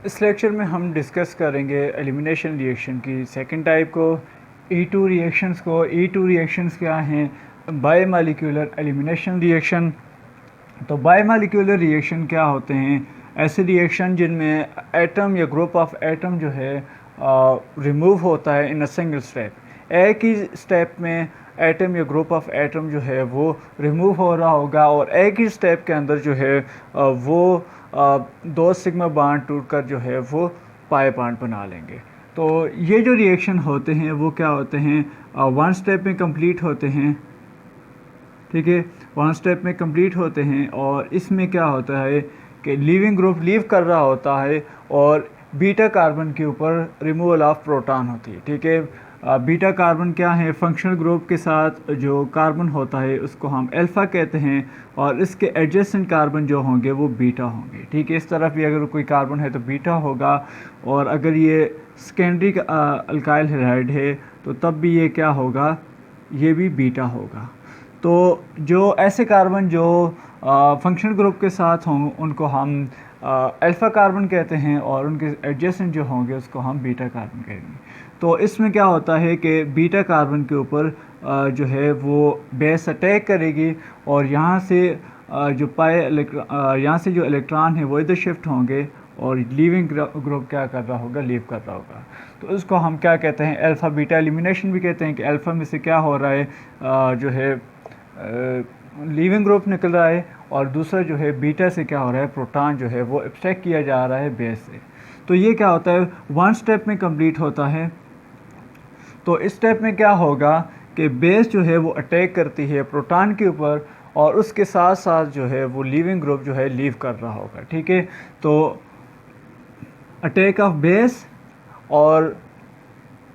इस लेक्चर में हम डिस्कस करेंगे एलिमिनेशन रिएक्शन की सेकंड टाइप को, E2 रिएक्शंस को। E2 रिएक्शंस क्या हैं? Biomolecular elimination reaction. तो बायोमॉलिक्यूलर रिएक्शन क्या होते हैं? ऐसे रिएक्शन जिनमें एटम या ग्रुप ऑफ एटम जो है रिमूव होता है इन अ सिंगल स्टेप। एक ही स्टेप में एटम या ग्रुप ऑफ एटम जो है वो रिमूव हो रहा होगा और एक ही स्टेप के अंदर जो है वो दो सिग्मा बांड टूटकर जो है वो पाई बांड बना लेंगे। तो ये जो रिएक्शन होते हैं वो क्या होते हैं? वन स्टेप में कंप्लीट होते हैं, ठीक है, वन स्टेप में कंप्लीट होते हैं। और इसमें क्या होता है कि लीविंग ग्रुप लीव कर रहा होता है और बीटा कार्बन के ऊपर रिमूवल ऑफ प्रोटॉन होती है, ठीक है। बीटा कार्बन क्या है? फंक्शनल ग्रुप के साथ जो कार्बन होता है उसको हम अल्फ़ा कहते हैं और इसके एडजेसेंट कार्बन जो होंगे वो बीटा होंगे, ठीक है। इस तरफ भी अगर कोई कार्बन है तो बीटा होगा और अगर ये सेकेंडरी अल्काइल हैलाइड है तो तब भी ये क्या होगा? ये भी बीटा होगा। तो जो ऐसे कार्बन जो फंक्शनल ग्रुप के साथ हों उनको हम अल्फ़ा कार्बन कहते हैं और उनके एडजेसेंट जो होंगे उसको हम बीटा कार्बन कहेंगे। तो इसमें क्या होता है कि बीटा कार्बन के ऊपर जो है वो बेस अटैक करेगी और यहाँ से यहाँ से जो इलेक्ट्रॉन है वो इधर शिफ्ट होंगे और लीविंग ग्रुप क्या कर रहा होगा? लीव कर रहा होगा। तो इसको हम क्या कहते हैं? अल्फ़ा बीटा एलिमिनेशन भी कहते हैं कि अल्फ़ा में से क्या हो रहा है, जो है लीविंग ग्रुप निकल रहा है और दूसरा जो है बीटा से क्या हो रहा है? प्रोटॉन जो है वो एब्स्ट्रैक्ट किया जा रहा है बेस से। तो ये क्या होता है? वन स्टेप में कंप्लीट होता है। तो इस स्टेप में क्या होगा कि बेस जो है वो अटैक करती है प्रोटॉन के ऊपर और उसके साथ साथ जो है वो लीविंग ग्रुप जो है लीव कर रहा होगा, ठीक है। तो अटैक ऑफ बेस और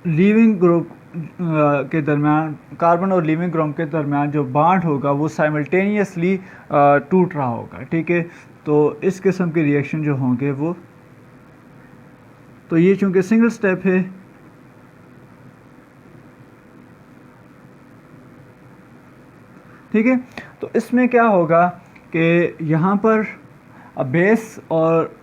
लीविंग ग्रुप के दरमियान, कार्बन और लीविंग ग्रुप के दरमियान जो बॉन्ड होगा वो साइमल्टेनियसली टूट रहा होगा, ठीक है। तो इस किस्म के रिएक्शन जो होंगे वो, तो ये चूँकि सिंगल स्टेप है ठीक है, तो इसमें क्या होगा कि यहाँ पर बेस और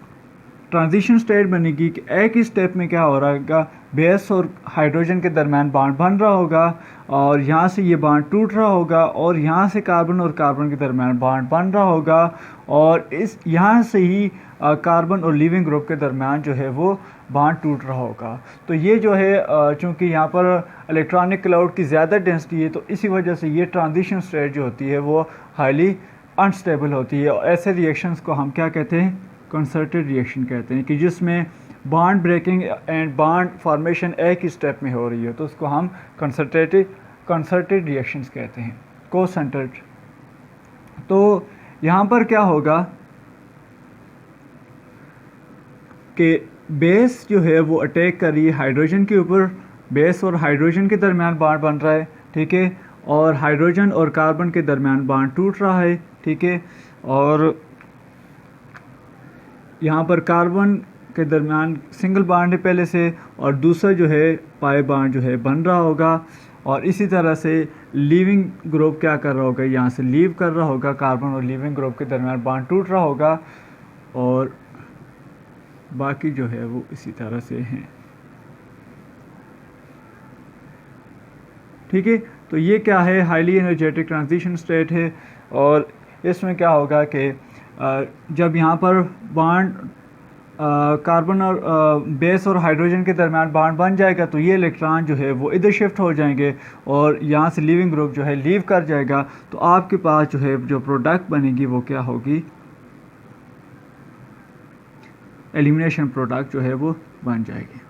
ट्रांजिशन स्टेट बनेगी कि एक ही स्टेप में क्या हो रहा होगा? बेस और हाइड्रोजन के दरमियान बॉन्ड बन रहा होगा और यहाँ से ये बॉन्ड टूट रहा होगा और यहाँ से कार्बन और कार्बन के दरमियान बॉन्ड बन रहा होगा और इस यहाँ से ही कार्बन और लीविंग ग्रुप के दरमियान जो है वो बॉन्ड टूट रहा होगा। तो ये जो है चूँकि यहाँ पर इलेक्ट्रॉनिक क्लाउड की ज़्यादा डेंसिटी है तो इसी वजह से ये ट्रांजिशन स्टेट जो होती है वो हाईली अनस्टेबल होती है और ऐसे रिएक्शंस को हम क्या कहते हैं? कंसर्टेड रिएक्शन कहते हैं, कि जिसमें bond breaking and bond formation एक ही स्टेप में हो रही है तो उसको हम कंसर्टेड रिएक्शंस कहते हैं, को-सेंटर्ड। तो यहाँ पर क्या होगा कि बेस जो है वो अटैक कर रही है हाइड्रोजन के ऊपर, बेस और हाइड्रोजन के दरमियान बॉन्ड बन रहा है, ठीक है, और हाइड्रोजन और कार्बन के दरमियान बॉन्ड टूट रहा है, ठीक है। और यहाँ पर कार्बन के दरमियान सिंगल बॉन्ड है पहले से और दूसरा जो है पाई बॉन्ड जो है बन रहा होगा और इसी तरह से लीविंग ग्रुप क्या कर रहा होगा? यहाँ से लीव कर रहा होगा, कार्बन और लीविंग ग्रुप के दरमियान बॉन्ड टूट रहा होगा और बाकी जो है वो इसी तरह से हैं, ठीक है। तो ये क्या है? हाईली एनर्जेटिक ट्रांजिशन स्टेट है और इसमें क्या होगा कि जब यहाँ पर बॉन्ड कार्बन और बेस और हाइड्रोजन के दरमियान बॉन्ड बन जाएगा तो ये इलेक्ट्रॉन जो है वो इधर शिफ्ट हो जाएंगे और यहाँ से लीविंग ग्रुप जो है लीव कर जाएगा। तो आपके पास जो है जो प्रोडक्ट बनेगी वो क्या होगी? एलिमिनेशन प्रोडक्ट जो है वो बन जाएगी,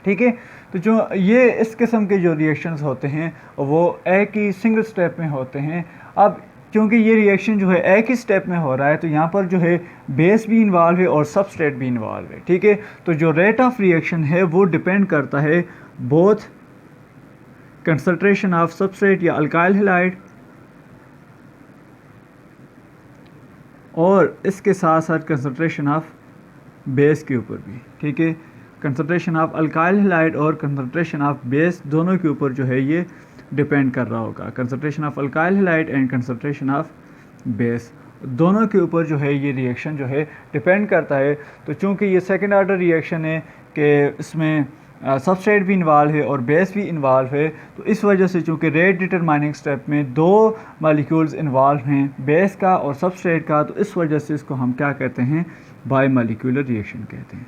ठीक है। तो जो ये इस किस्म के जो रिएक्शंस होते हैं वो एक ही सिंगल स्टेप में होते हैं। अब क्योंकि ये रिएक्शन जो है एक ही स्टेप में हो रहा है तो यहाँ पर जो है बेस भी इन्वॉल्व है और सबस्ट्रेट भी इन्वॉल्व है, ठीक है। तो जो रेट ऑफ रिएक्शन है वो डिपेंड करता है बोथ कंसंट्रेशन ऑफ सबस्ट्रेट या अल्काइल हैलाइड और इसके साथ साथ कंसंट्रेशन ऑफ बेस के ऊपर भी, ठीक है। कंसंट्रेशन ऑफ अल्काइल हैलाइड और कंसंट्रेशन ऑफ बेस दोनों के ऊपर जो है ये डिपेंड कर रहा होगा, concentration of alkyl halide and concentration of base. दोनों के ऊपर जो है ये रिएक्शन जो है डिपेंड करता है। तो चूँकि ये सेकंड ऑर्डर रिएक्शन है कि इसमें सबस्ट्रेट भी इन्वॉल्व है और बेस भी इन्वॉल्व है, तो इस वजह से चूँकि रेट डिटरमाइनिंग स्टेप में दो मॉलिक्यूल्स इन्वॉल्व हैं, बेस का और सबस्ट्रेट का, तो इस वजह से इसको हम क्या कहते हैं, बाई मॉलिक्यूलर रिएक्शन कहते हैं।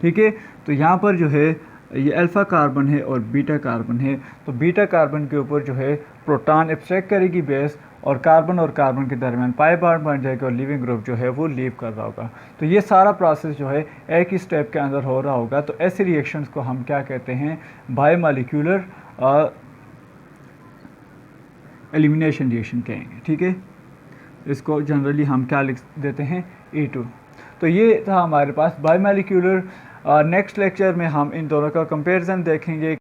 ठीक है, तो यहाँ पर जो है ये अल्फ़ा कार्बन है और बीटा कार्बन है, तो बीटा कार्बन के ऊपर जो है प्रोटॉन एब्स्ट्रैक्ट करेगी बेस, और कार्बन के दरमियान पाई बॉन्ड बन जाएगा और लिविंग ग्रुप जो है वो लीव कर रहा होगा। तो ये सारा प्रोसेस जो है एक ही स्टेप के अंदर हो रहा होगा। तो ऐसे रिएक्शंस को हम क्या कहते हैं, बाई मॉलिक्यूलर एलिमिनेशन रिएक्शन कहेंगे। ठीक है, इसको जनरली हम क्या लिख देते हैं, E2। तो ये था हमारे पास बाई मॉलिक्यूलर। नेक्स्ट लेक्चर में हम इन दोनों का कंपैरिजन देखेंगे।